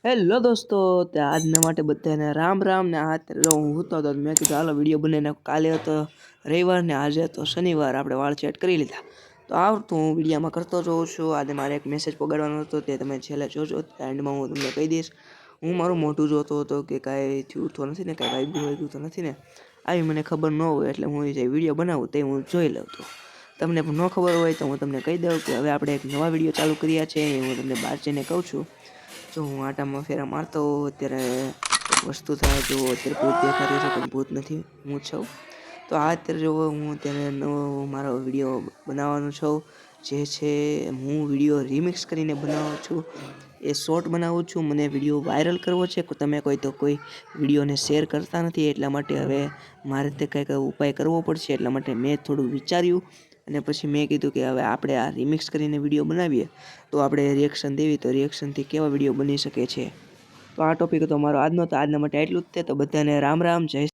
Hello દોસ્તો, આજના માટે બધાને રામ રામ ને હું હતો તો મેં કીધું હાલો વિડીયો બનાવીને કાલે હતો રવિવાર ને આજે તો શનિવાર આપણે વાળ સેટ કરી લીધા તો આવતું હું વિડીયોમાં કરતો જોઉં છું। આજે મારે એક મેસેજ પગાડવાનો હતો તે તમે છેલ્લે જોજો, એન્ડમાં હું તમને કહી દઈશ। હું મારું મોઢું જોતો હતો કે કાંઈ થયું તો નથી ને, કાંઈ વાગ્યું તો નથી ને, આવી મને ખબર ન હોય એટલે હું જે વિડીયો બનાવું તે હું જોઈ લઉં। તો તમને પણ ન ખબર હોય તો હું તમને કહી દઉં કે હવે આપણે એક નવા વિડીયો ચાલુ કર્યા છે, એ હું તમને બહાર જઈને કહું છું। જો હું આટામાં ફેરા મારતો અત્યારે એક વસ્તુ થાય, જો અત્યારે ભૂત દેખાતું છે પણ ભૂત નથી, હું છું। તો આ અત્યારે જો હું અત્યારે નવો મારો વિડીયો બનાવવાનો છું, જે છે હું વિડીયો રિમિક્સ કરીને બનાવું છું, એ શોર્ટ બનાવું છું। મને વિડીયો વાયરલ કરવો છે, તમે કોઈ વિડીયોને શેર કરતા નથી, એટલા માટે હવે મારે તે કંઈક ઉપાય કરવો પડશે। એટલા માટે મેં થોડું વિચાર્યું અને પછી મેં કીધું કે હવે આપણે આ રિમિક્સ કરીને વિડીયો બનાવીએ તો આપણે રિએક્શન દેવી, તો રિએક્શનથી કેવા વિડીયો બની શકે છે। તો આ ટોપિક હતો મારો આજનો, તો આજના માટે એટલું જ છે। તો બધાને રામ રામ, જય